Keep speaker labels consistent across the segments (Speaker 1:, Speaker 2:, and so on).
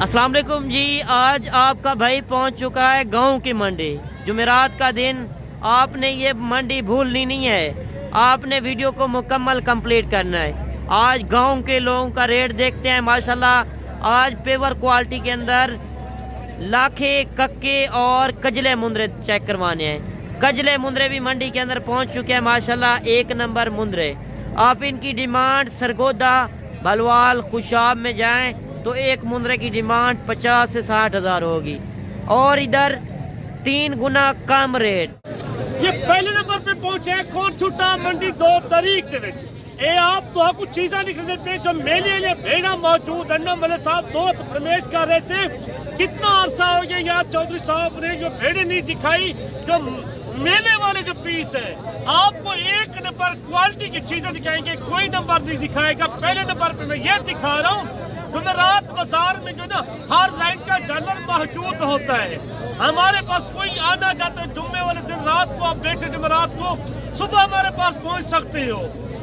Speaker 1: السلام علیکم جی، آج آپ کا بھائی پہنچ چکا ہے گاؤں کی منڈی۔ جمعرات کا دن آپ نے یہ منڈی بھولنی نہیں ہے، آپ نے ویڈیو کو مکمل کمپلیٹ کرنا ہے۔ آج گاؤں کے لوگوں کا ریٹ دیکھتے ہیں۔ ماشاءاللہ آج پیور کوالٹی کے اندر لاکھے، ککے اور کجلے مندرے چیک کروانے ہیں۔ کجلے مندرے بھی منڈی کے اندر پہنچ چکے ہیں، ماشاءاللہ 1 نمبر مندرے۔ آپ ان کی ڈیمانڈ سرگودا، بھلوال، خوشاب میں جائیں تو ایک مندرے کی ڈیمانڈ 50 سے 60 ہزار ہوگی، اور ادھر 3 گنا کم ریٹ۔
Speaker 2: یہ پہلے نمبر پہ پہنچے کون چھٹا منڈی 2 تاریخ دے وچ۔ اے آپ تو کچھ چیزاں نکلنے پہ جو میلے لیے بھیڑا موجود انڈا ملے صاحب دوست فرمیش کر رہے تھے کتنا عرصہ ہو گیا یاد چودھری صاحب نے جو بھیڑے نہیں دکھائی، جو میلے والے جو پیس ہے آپ کو 1 نمبر کوالٹی کی چیزیں دکھائیں گے، کوئی نمبر نہیں دکھائے گا۔ پہلے نمبر پہ میں یہ دکھا رہا ہوں، جمعرات بازار میں جو نا ہر رنگ کا جانور موجود ہوتا ہے۔ ہمارے پاس کوئی آنا چاہتا ہے جمعے والے دن رات کو آپ بیٹھے جمعرات کو صبح ہمارے پاس پہنچ سکتے ہو۔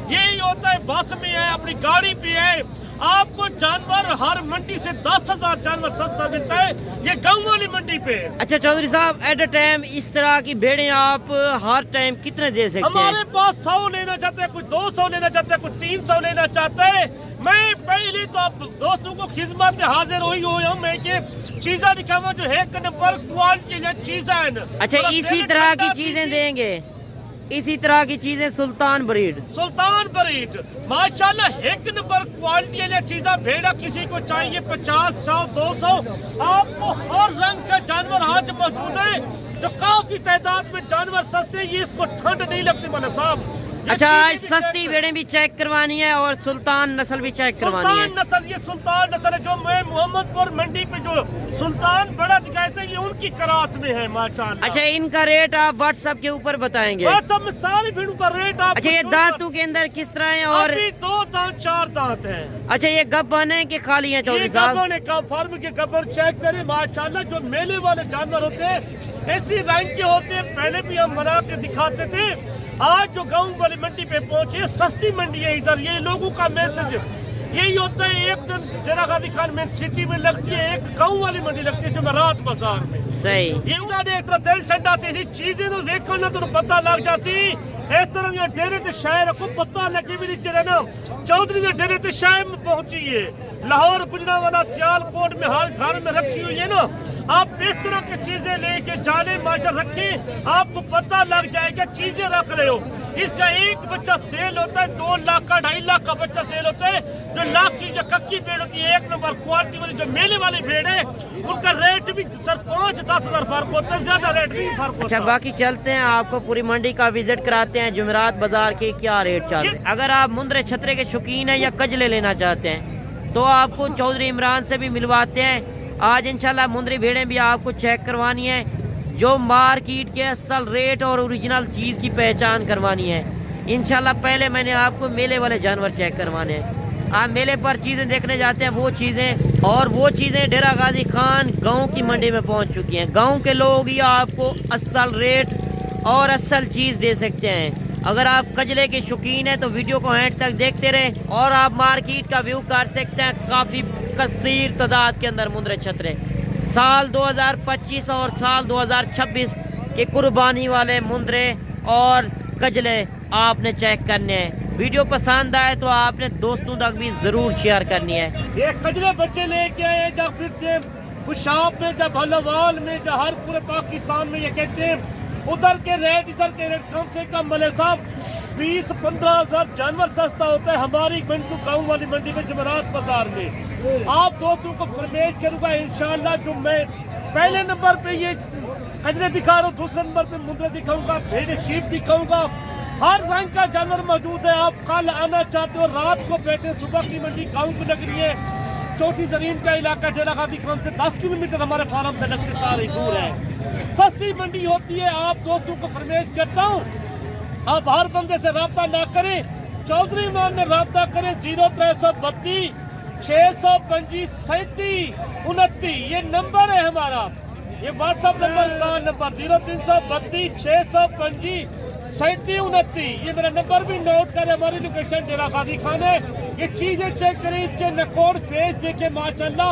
Speaker 2: یہی ہوتا ہے، بس میں ہے، اپنی گاڑی پہ ہے، آپ کو جانور ہر منڈی سے 10,000 جانور سستا ملتا ہے، یہ گاؤں والی منڈی پہ۔
Speaker 1: اچھا چودھری صاحب، ایٹ اے ٹائم اس طرح کی بھیڑیں آپ ہر ٹائم کتنے دے سکتے ہیں؟
Speaker 2: ہمارے پاس 100 لینا چاہتے ہیں، کوئی 200 لینا چاہتے ہیں، کوئی 300 لینا چاہتا ہے۔ میں پہلی تو آپ دوستوں کو خدمت حاضر ہوئی ہوں میں کہ چیزیں دکھاؤں جو 1 نمبر کوالٹی کی چیزیں ہیں۔
Speaker 1: اچھا اسی طرح کی چیزیں دیں گے، اسی طرح کی چیزیں سلطان بریڈ
Speaker 2: ماشاءاللہ 1 نمبر کوالٹی کی چیزیں بھیڑا کسی کو چاہیے 50، 100، 200، آپ کو ہر رنگ کا جانور آج موجود ہے، جو کافی تعداد میں جانور سستے ہیں، یہ اس کو ٹھنڈ نہیں لگتی مولانا صاحب۔
Speaker 1: اچھا آج سستی بھیڑیں بھی چیک کروانی ہے اور سلطان نسل بھی چیک کروانی ہے۔
Speaker 2: سلطان نسل، یہ سلطان نسل ہے جو میں محمد پور منڈی پہ جو سلطان بڑا دکھائے تھے، یہ ان کی کراس میں ہے ماشاءاللہ۔
Speaker 1: اچھا ان کا ریٹ آپ واٹس ایپ کے اوپر بتائیں گے؟
Speaker 2: واٹس ایپ میں ساری بھیڑوں کا ریٹ آپ۔
Speaker 1: اچھا یہ دانتوں کے اندر کس طرح ہیں؟ اور
Speaker 2: 2 دانت 4 دانت ہیں۔
Speaker 1: اچھا یہ گبن ہیں کہ خالی ہیں چودھری صاحب؟
Speaker 2: گبن کا فارم کے گبن چیک کریں ماشاءاللہ، جو میلے والے جانور ہوتے ہیں ایسی رنگ کے ہوتے ہیں، پہلے بھی ہم بنا کے دکھاتے تھے۔ آج جو گاؤں والی منڈی پہ پہنچے، سستی منڈی ہے ادھر، یہ لوگوں کا میسج یہی ہوتا ہے۔ ایک دن ضلع غازی خان مین سٹی میں لگتی ہے، ایک گاؤں والی منڈی لگتی ہے جمعرات بازار میں۔
Speaker 1: صحیح،
Speaker 2: یہ انہوں نے اتنا دل ٹھنڈا تھی چیزیں تو ویکھنا تو پتہ لگ جاتی۔ اس طرح یہ ڈیرے تے شہر کو پتہ لگی بھی نہیں چلے نا، چودھری کے ڈیرے تے شہر میں پہنچی ہے، لاہور گجرانوالہ سیال کوٹ میں ہر گھر میں رکھی ہوئی ہے نا۔ آپ اس طرح کی چیزیں لے کے جانے ماشاء رکھیں، آپ کو پتہ لگ جائے گا چیزیں رکھ رہے ہو۔ اس کا ایک بچہ سیل ہوتا ہے 2 لاکھ کا، 2.5 لاکھ کا بچہ سیل ہوتا ہے۔ جو لاکھ کی جو ککی بھیڑ ہوتی ہے 1 نمبر کوالٹی والی جو میلے والی بھیڑ ہے، ان کا ریٹ بھی سر 5-10 ہزار فرق ہوتا ہے، زیادہ ریٹ نہیں فرق ہوتا۔
Speaker 1: اچھا باقی چلتے ہیں، آپ کو پوری منڈی کا وزٹ کراتے ہیں، جمعرات بازار کے کیا ریٹ چل رہے ہیں۔ اگر آپ مندرے چھترے کے شوقین ہیں یا کجلے لینا چاہتے ہیں تو آپ کو چودھری عمران سے بھی ملواتے ہیں۔ آج انشاءاللہ مندری بھیڑیں بھی آپ کو چیک کروانی ہے، جو مارکیٹ کے اصل ریٹ اور اوریجنل چیز کی پہچان کروانی ہے۔ انشاءاللہ پہلے میں نے آپ کو میلے والے جانور چیک کروانے ہیں۔ آپ میلے پر چیزیں دیکھنے جاتے ہیں، وہ چیزیں ڈیرہ غازی خان گاؤں کی منڈی میں پہنچ چکی ہیں۔ گاؤں کے لوگ ہی آپ کو اصل ریٹ اور اصل چیز دے سکتے ہیں۔ اگر آپ کجلے کے شوقین ہیں تو ویڈیو کو اینڈ تک دیکھتے رہیں، اور آپ مارکیٹ کا ویو کر سکتے ہیں۔ کافی کثیر تعداد کے اندر مندرے چھترے سال 2025 اور سال 2026 کے قربانی والے مندرے اور کجلے آپ نے چیک کرنے ہیں۔ ویڈیو پسند آئے تو آپ نے دوستوں تک بھی ضرور شیئر کرنی ہے۔
Speaker 2: یہ کجلے بچے لے کے آئے جب پھر سے خوشاب میں، جب بھلوال میں، جب ہر پورے پاکستان میں، یہ کہتے ہیں ادھر کے ریٹ کم سے کم ملے صاحب 20-15 ہزار جانور سستا ہوتا ہے ہماری منڈی گاؤں والی منڈی میں جمعرات بازار میں۔ آپ دوستوں کو فرمیش کروں گا انشاءاللہ، جو میں پہلے نمبر پہ یہ کجلے دکھا رہا ہوں، دوسرے نمبر پہ مندرے دکھاؤں گا، بھیڑ شیپ دکھاؤں گا، ہر رنگ کا جانور موجود ہے۔ آپ کل آنا چاہتے ہو رات کو بیٹھے، صبح کی منڈی گاؤں کی لگ رہی ہے، چھوٹی زرین کا علاقہ ضلع غازی خان سے 10 کلومیٹر ہمارے فارم سے لگتے سارے دور ہے، سستی منڈی ہوتی ہے۔ آپ دوستوں کو فرمیش کرتا ہوں، آپ ہر بندے سے رابطہ نہ کریں، چودھری عمران نے رابطہ کریں 0332 625 37 29، یہ نمبر ہے ہمارا، یہ واٹس ایپ نمبر کا نمبر 0332 625 3729، یہ میرا نمبر بھی نوٹ کریں۔ ہماری لوکیشن ڈیرہ غازی خان ہے، یہ چیزیں چیک کریں، اس کے نکوڑ فیس دیکھیں ماشاءاللہ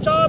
Speaker 2: 4,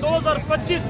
Speaker 2: 2025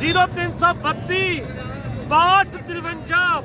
Speaker 2: 0332 553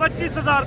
Speaker 2: 25,000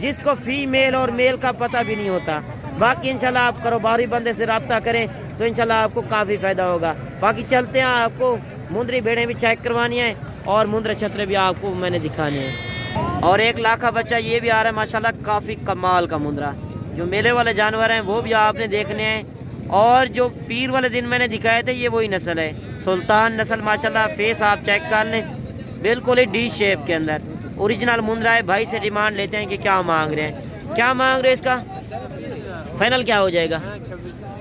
Speaker 1: جس کو فیمیل اور میل کا پتہ بھی نہیں ہوتا. باقی انشاءاللہ آپ کاروباری بندے سے رابطہ کریں تو انشاءاللہ آپ کو کافی فائدہ ہوگا. باقی چلتے ہیں, آپ کو مندری بھیڑیں بھی چیک کروانی ہیں اور مندر چھترے بھی آپ کو میں نے دکھانے ہیں. اور ایک لاکھا بچہ یہ بھی آ رہا ہے ماشاءاللہ, کافی کمال کا مندرا. جو میلے والے جانور ہیں وہ بھی آپ نے دیکھنے ہیں, اور جو پیر والے دن میں نے دکھائے تھے یہ وہی نسل ہے, سلطان نسل ماشاءاللہ. فیس آپ چیک کر لیں, بالکل ہی ڈی شیپ کے اندر اوریجنل مندرا ہے. بھائی سے ڈیمانڈ لیتے ہیں کہ کیا مانگ رہے ہیں, کیا مانگ رہے ہیں, اس کا فائنل کیا ہو جائے گا؟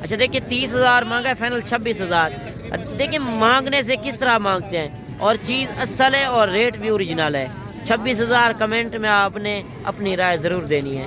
Speaker 1: اچھا دیکھیں 30,000 مانگا ہے, فائنل 26,000. دیکھیں مانگنے سے کس طرح مانگتے ہیں, اور چیز اصل ہے اور ریٹ بھی اوریجنل ہے. 26,000 کمنٹ میں آپ نے اپنی رائے ضرور دینی ہے.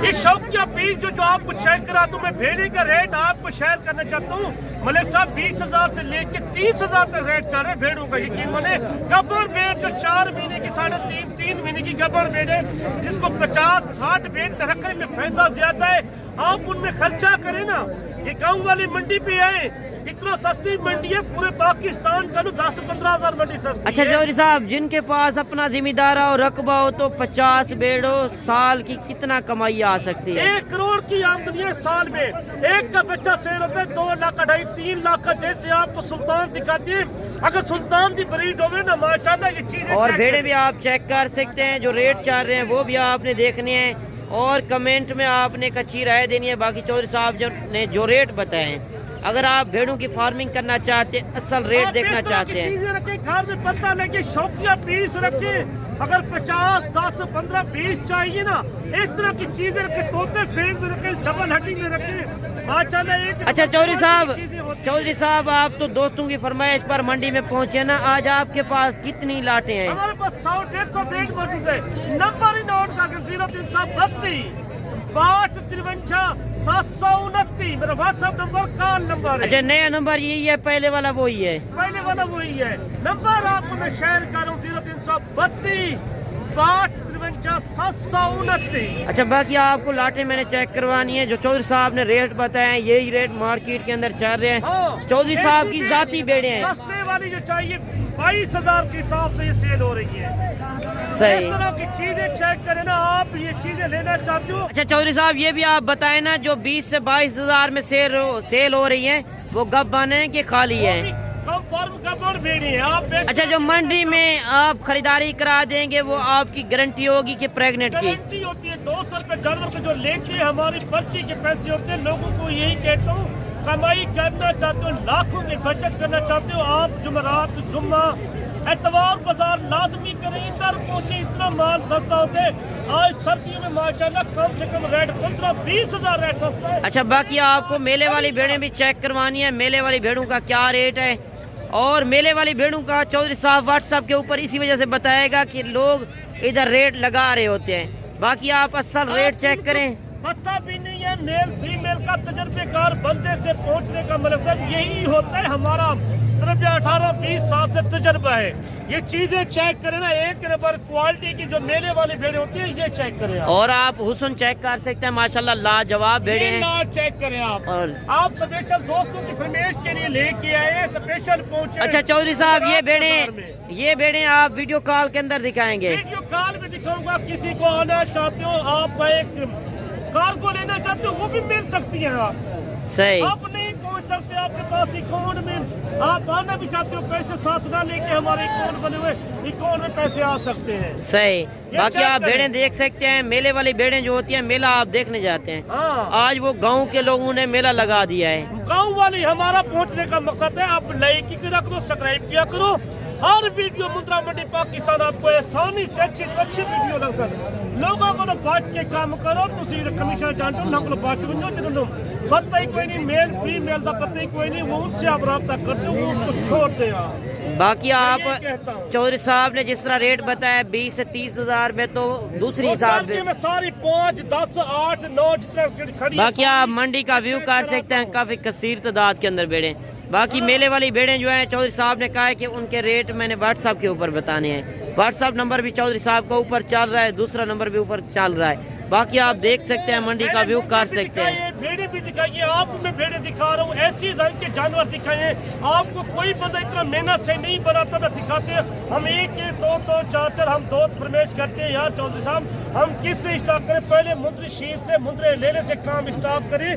Speaker 2: یہ شوقیہ پیس جو آپ کو چیک کرا دوں میں, بھیڑی کا ریٹ آپ کو شیئر کرنا چاہتا ہوں. ملک صاحب 20,000 سے لے کے 30,000 تک ریٹ چل رہے ہیں بھیڑوں کا. یقین مانے گبر بھیڑ جو 4 مہینے کی 3.5 مہینے کی گبر بھیڑ ہے, جس کو 50-60 بھیڑ میں رکھنے میں فائدہ زیادہ ہے. آپ ان میں خرچہ کریں نا. یہ گاؤں والی منڈی پہ آئے, اتنا سستی منڈی ہے پورے پاکستان کا, 10-15 ہزار منڈی سستی.
Speaker 1: اچھا جوہری صاحب, جن کے پاس اپنا ذمہ دار اور رقبہ ہو تو 50 بیڑوں سال کی کتنا کمائی آ سکتی ہے؟
Speaker 2: 1 کروڑ کی آمدنی ہے سال میں. ایک کا بچہ سیل ہوتا ہے 2 لاکھ 2.5-3 لاکھ کا. جیسے آپ کو سلطان دکھاتے ہیں, اگر سلطان کی بریڈ ہوگی نا ماشاءاللہ یہ چیزیں.
Speaker 1: اور بھیڑیں بھی آپ چیک کر سکتے ہیں, جو ریٹ چل رہے ہیں وہ بھی آپ نے دیکھنے ہیں, اور کمنٹ میں آپ نے ایک اچھی رائے دینی ہے. باقی چودھری صاحب نے جو ریٹ بتائے ہیں, اگر آپ بھیڑوں کی فارمنگ کرنا چاہتے ہیں, اصل ریٹ دیکھنا چاہتے ہیں,
Speaker 2: چیزیں رکھیں گھر میں, پتہ لگے شوقیہ پیس رکھیں. اگر 50, 10, 15, 20 چاہیے نا, اس طرح کی چیزیں رکھیں. طوطے فیل میں رکھیں, ڈبل ہڈی میں رکھیں ماشاءاللہ.
Speaker 1: اچھا چودھری صاحب آپ تو دوستوں کی فرمائش پر منڈی میں پہنچے نا, آج آپ کے پاس کتنی لاٹیں ہیں؟
Speaker 2: ہمارے پاس 100-150 بیٹ موجود ہے. نمبر ہی نوٹ کر کے 0332 6253 729 میرا what's app number, call number ہے.
Speaker 1: اچھا نیا نمبر یہی ہے, پہلے والا وہی ہے؟
Speaker 2: پہلے والا وہی ہے. نمبر آپ کو میں شیئر کر رہا ہوں 0332 6253 729.
Speaker 1: اچھا باقی آپ کو لاٹیں میں نے چیک کروانی ہے. جو چودھری صاحب نے ریٹ بتایا ہے یہی ریٹ مارکیٹ کے اندر چل رہے ہیں. چودھری صاحب کی ذاتی بیڑیں ہیں,
Speaker 2: سستے والی جو چاہیے 22,000 کے حساب سے یہ سیل ہو رہی ہے.
Speaker 1: صحیح.
Speaker 2: اس طرح کی چیزیں چیک کریں نا, آپ یہ چیزیں لینا چاہتے ہو.
Speaker 1: اچھا چودھری صاحب یہ بھی آپ بتائیں نا, جو 20 سے 22,000 میں سیل ہو رہی ہیں وہ گبن ہیں کہ خالی ہیں؟ اچھا جو منڈی میں آپ خریداری کرا دیں گے وہ آپ کی گارنٹی ہوگی کہ پریگنٹ کی؟
Speaker 2: گارنٹی ہوتی ہے. 200 روپے جانور کے جو لیتے ہیں ہماری پرچی کے پیسے ہوتے ہیں. لوگوں کو یہی کہتا ہوں, کمائی کرنا چاہتے ہو, لاکھوں کی بچت کرنا چاہتے ہو, آپ جمعرات, جمعہ, اتوار, بازار لازمی کریں. ادھر پہنچے, اتنا مال سستا ہوتے ہیں. آج سردیوں میں ماشاءاللہ کم سے کم ریٹ 15-20 ہزار ریٹ سستا ہے.
Speaker 1: اچھا باقی آپ کو میلے والی بھیڑیں بھی چیک کروانی ہے. میلے والی بھیڑوں کا کیا ریٹ ہے, اور میلے والی بھیڑوں کا چودھری صاحب واٹس ایپ کے اوپر اسی وجہ سے بتائے گا کہ لوگ ادھر ریٹ لگا رہے ہوتے ہیں. باقی آپ اصل ریٹ چیک کریں.
Speaker 2: پتہ بھی نہیں ہے, میل فیمیل کا تجربے کار بندے سے پہنچنے کا مطلب یہی ہوتا ہے. ہمارا 18-20 سال سے تجربہ ہے. یہ چیزیں چیک کریں نا, ایک نمبر کوالٹی کی جو میلے والی بھیڑیں ہوتی ہیں یہ چیک کریں.
Speaker 1: اور آپ حسن چیک کر سکتے ہیں, ماشاءاللہ لاجواب بھیڑیں ہیں.
Speaker 2: چیک کریں آپ,
Speaker 1: اور
Speaker 2: آپ اسپیشل دوستوں کی فرمائش کے لیے لے کے آئے, اسپیشل پہنچے.
Speaker 1: اچھا چودھری صاحب یہ بھیڑیں آپ ویڈیو کال کے اندر دکھائیں گے؟
Speaker 2: ویڈیو کال میں دکھاؤں گا. کسی کو آنا چاہتے ہو, آپ ایک کار کو لینا چاہتے ہو, وہ بھی مل سکتی ہیں. آپ
Speaker 1: صحیح.
Speaker 2: آپ نہیں پہنچ سکتے, آپ کے پاس اکاؤنٹ میں آپ آنا بھی چاہتے ہو, پیسے ساتھ نہ لے کے ہمارے اکاؤنٹ بنے ہوئے, اکاؤنٹ میں پیسے آ سکتے ہیں.
Speaker 1: صحیح. باقی آپ بھیڑیں دیکھ سکتے ہیں. میلے والی بھیڑیں جو ہوتی ہیں, میلہ آپ دیکھنے جاتے ہیں, آج وہ گاؤں کے لوگوں نے میلہ لگا دیا ہے.
Speaker 2: گاؤں والی ہمارا پہنچنے کا مقصد ہے. آپ لائک کیا کرو, سبسکرائب کیا کرو. ہر ویڈیو مندرا منڈی پاکستان آپ کو آسانی سے اچھی ویڈیو لگ سکے. لوگوں کو بات کے کام کرو, تسی کمیشن جانتے ہو, بات ونجو پتہ ہی کوئی نہیں, میل فیمیل کا پتہ ہی کوئی نہیں, وہ ان سے آپ رابطہ کرتے ہو, ان کو چھوڑ دیں.
Speaker 1: باقی آپ چودھری صاحب نے جس طرح ریٹ بتایا 20 سے 30 ہزار میں, تو دوسری حساب
Speaker 2: میں ساری 5, 10, 8, 9 جتنے.
Speaker 1: باقی آپ منڈی کا ویو کر سکتے ہیں, کافی کثیر تعداد کے اندر بھیڑیں. باقی میلے والی بھیڑیں جو ہیں چودھری صاحب نے کہا ہے کہ ان کے ریٹ میں نے واٹس ایپ کے اوپر بتانے ہیں. واٹس ایپ نمبر بھی چودھری صاحب کا اوپر چل رہا ہے, دوسرا نمبر بھی اوپر چل رہا ہے. باقی آپ دیکھ سکتے ہیں منڈی کا ویو کر سکتے ہیں.
Speaker 2: بھیڑیں بھی دکھائیے, آپ کو میں بھیڑیں دکھا رہا ہوں, ایسی رنگ کے جانور دکھائے. آپ کو کوئی بندہ اتنا محنت سے نہیں بناتا نہ دکھاتے. ہم ایک دو چار ہم دو فرمائش کرتے ہیں یار چودھری صاحب ہم کس سے اسٹارٹ کریں, پہلے مندری شیپ سے مندرے لینے سے کام اسٹارٹ کریں.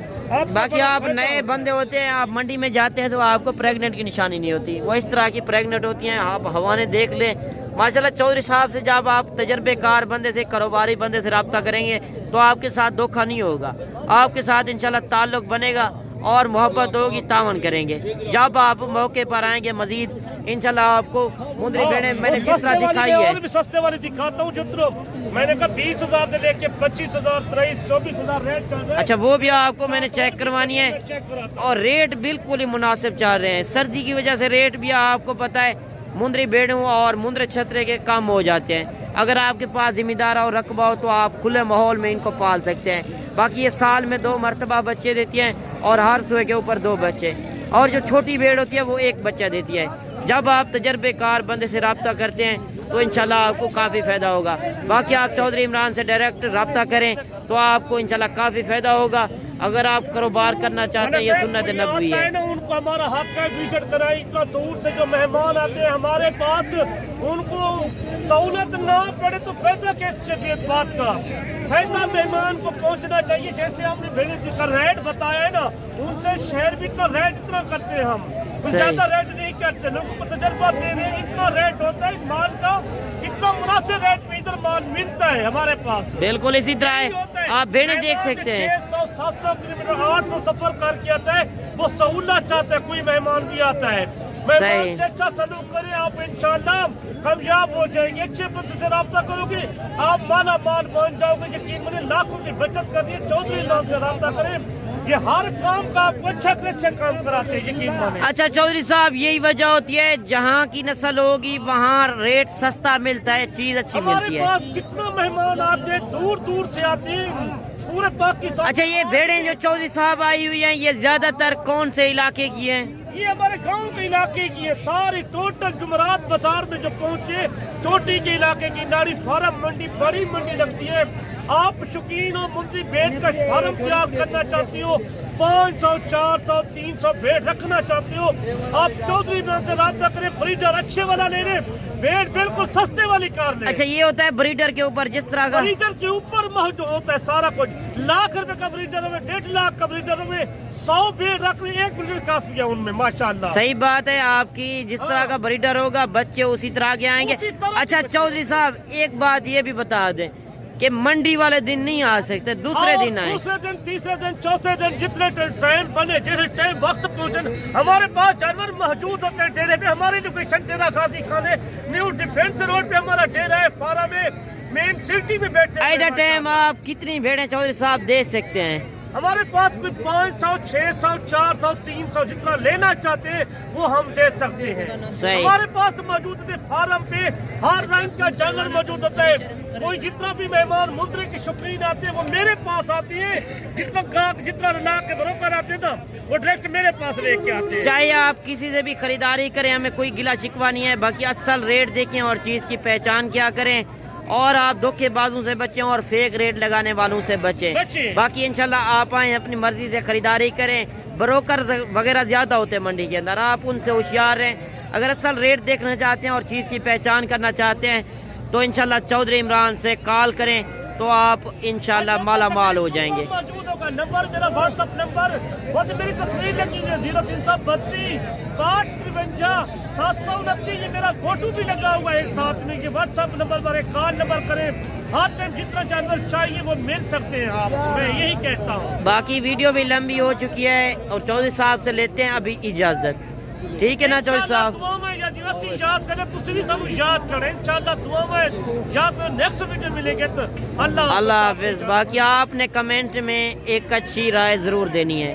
Speaker 1: باقی آپ نئے بندے ہوتے ہیں, آپ منڈی میں جاتے ہیں تو آپ کو پریگننٹ کی نشانی نہیں ہوتی, وہ اس طرح کی پریگننٹ ہوتی ہیں. آپ حوالے دیکھ لیں ماشاءاللہ. چودھری صاحب سے جب آپ تجربے کار بندے سے, کاروباری بندے سے رابطہ کریں گے تو آپ کے ساتھ دھوکہ نہیں ہوگا, آپ کے ساتھ انشاءاللہ تعلق بنے گا اور محبت ہوگی, تعاون کریں گے. جب آپ موقع پر آئیں گے مزید انشاءاللہ آپ کو مندری بھیڑیں میں نے جس طرح دکھائی ہے,
Speaker 2: اور بھی سستے والی دکھاتا ہوں جتنا میں نے کہا 20,000 سے لے کے 25,000 23,000 24,000 ریٹ چل رہا ہے.
Speaker 1: اچھا وہ بھی آپ کو میں نے چیک کروانی ہے,
Speaker 2: چیک کراتا
Speaker 1: اور ریٹ بالکل ہی مناسب چل رہے ہیں. سردی کی وجہ سے ریٹ بھی آپ کو پتہ ہے مندری بھیڑوں اور مندر چھترے کے کم ہو جاتے ہیں. اگر آپ کے پاس ذمہ دار اور رقبہ ہو تو آپ کھلے ماحول میں ان کو پال سکتے ہیں. باقی یہ سال میں 2 مرتبہ بچے دیتی ہیں اور ہر سوئے کے اوپر 2 بچے, اور جو چھوٹی بھیڑ ہوتی ہے وہ 1 بچہ دیتی ہے. جب آپ تجربے کار بندے سے رابطہ کرتے ہیں تو انشاءاللہ آپ کو کافی فائدہ ہوگا. باقی آپ چودھری عمران سے ڈائریکٹ رابطہ کریں تو آپ کو انشاءاللہ کافی فائدہ ہوگا. اگر آپ کاروبار کرنا چاہتے ہیں, یہ سنت نبوی ہے.
Speaker 2: ان کو ہمارا حق ہے وزٹ کرائیں. اتنا دور سے جو مہمان آتے ہیں ہمارے پاس, ان کو سہولت نہ پڑے تو فائدہ کس بات کا, فائدہ مہمان کو پہنچنا چاہیے. جیسے ہم نے بھیڑ کا ریٹ بتایا ہے نا, ان سے شہر بھی اتنا ریٹ اتنا کرتے ہیں, ہم زیادہ ریٹ نہیں کرتے. لوگوں کو تجربہ دے رہے ہیں, اتنا ریٹ ہوتا ہے مال کا, اتنا مناسب ریٹ پہ ادھر مال ملتا ہے ہمارے پاس.
Speaker 1: بالکل اسی طرح ہے, آپ بھیڑیں دیکھ سکتے ہیں.
Speaker 2: 600-700 کلومیٹر 800 سفر کر کے آتا ہے, وہ سہولت چاہتا ہے. کوئی مہمان بھی آتا ہے, مہمان سے اچھا سلوک کریں, آپ انشاءاللہ کامیاب ہو جائیں گے. اچھے بندے سے رابطہ کرو گے آپ مالا مال بن جاؤ گے. یقین مجھے لاکھوں کی بچت کرنی ہے, چودھری نام سے رابطہ کریں. یہ ہر کام کا آپ کو اچھا سے اچھا کام کراتے ہیں, یقین مانیں.
Speaker 1: اچھا چودھری صاحب یہی وجہ ہوتی ہے جہاں کی نسل ہوگی وہاں ریٹ سستا ملتا ہے, چیز اچھی ملتی ہے.
Speaker 2: ہمارے پاس کتنا مہمان آتے ہیں, دور دور سے آتے ہیں پورے پاکستان.
Speaker 1: اچھا یہ بھیڑیں جو چودھری صاحب آئی ہوئی ہیں یہ زیادہ تر کون سے علاقے کی ہیں؟
Speaker 2: یہ ہمارے گاؤں کے علاقے کی ہے ساری. ٹوٹل جمعرات بازار میں جو پہنچے چوٹی کے علاقے کی ناڑی فارم منڈی بڑی منڈی لگتی ہے. آپ شوقین ہو مندری بھیڑ کا فارم تیار کرنا چاہتی ہو, 500 400 300 بھیڑ رکھنا چاہتے ہو, آپ چودھری عمران سے رابطہ کریں. بریڈر اچھے والا لے لیں, بھیڑ بالکل سستے والی کار لیں.
Speaker 1: اچھا یہ ہوتا ہے بریڈر کے اوپر جس طرح کا
Speaker 2: بریڈر کے اوپر موجود ہوتا ہے سارا کچھ. لاکھ روپے کا بریڈر ہوئے, 1.5 لاکھ کا بریڈر ہوئے, 100 بھیڑ رکھ لیں, 1 بریڈر کافی ہے ان میں ماشاءاللہ.
Speaker 1: صحیح بات ہے آپ کی, جس طرح کا بریڈر ہوگا بچے اسی طرح کے آئیں گے. اچھا چودھری صاحب ایک بات یہ بھی بتا دیں کہ منڈی والے دن نہیں آ سکتے, دوسرے دن آئیں.
Speaker 2: دوسرے دن, تیسرے دن, چوتھے دن, جتنے ٹائم بنے جیسے ٹائم وقت پہنچے. ہمارے پاس جانور موجود ہوتے ہیں ڈیرے پہ. ہماری لوکیشن ڈیرا غازی خانے نیو ڈیفینس روڈ پہ ہمارا ڈیرا ہے. فارم میں مین سٹی میں بیٹھے
Speaker 1: ایٹ اے ٹائم آپ کتنی بھیڑیں چودھری صاحب دے سکتے ہیں؟
Speaker 2: ہمارے پاس کوئی 500 600 400 300 جتنا لینا چاہتے ہیں وہ ہم دے سکتے ہیں. ہمارے پاس موجود ہے فارم پہ ہر رنگ کا جانور موجود ہوتا ہے. کوئی جتنا بھی مہمان مندری کے شوقین آتے ہیں وہ میرے پاس آتے ہیں. جتنا گاہک جتنا لا کے بروکر آتے ہیں نا وہ ڈائریکٹ میرے پاس لے کے آتے ہیں.
Speaker 1: چاہے آپ کسی سے بھی خریداری کریں, ہمیں کوئی گلا شکوا نہیں ہے. باقی اصل ریٹ دیکھیں اور چیز کی پہچان کیا کریں, اور آپ دھوکے بازوں سے بچیں اور فیک ریٹ لگانے والوں سے بچیں. باقی انشاءاللہ آپ آئیں اپنی مرضی سے خریداری کریں. بروکر وغیرہ زیادہ ہوتے ہیں منڈی کے اندر, آپ ان سے ہوشیار رہیں. اگر اصل ریٹ دیکھنا چاہتے ہیں اور چیز کی پہچان کرنا چاہتے ہیں تو انشاءاللہ چودھری عمران سے کال کریں تو آپ انشاءاللہ مالا مال ہو جائیں گے.
Speaker 2: موجود ہوگا نمبر میرا واٹس ایپ نمبر, میری تصویر لگی ہے 0332 6253 729. یہ میرا فوٹو بھی لگا ہوا ہے ایک ساتھ میں. یہ واٹس ایپ نمبر پر ایک کال نمبر کریں, ہر ٹائم جتنا جانور چاہیے وہ مل سکتے ہیں آپ, میں یہی کہتا ہوں.
Speaker 1: باقی ویڈیو بھی لمبی ہو چکی ہے اور چودھری صاحب سے لیتے ہیں ابھی اجازت. ٹھیک ہے نا چودھری صاحب؟
Speaker 2: دعا میں یا دیوسی یاد کریں, تسی بھی سب یاد کریں انشاءاللہ. دعا میں یا تو نیکسٹ ویڈیو ملے گے تو اللہ
Speaker 1: حافظ. باقی آپ نے کمنٹ میں ایک اچھی رائے ضرور دینی ہے.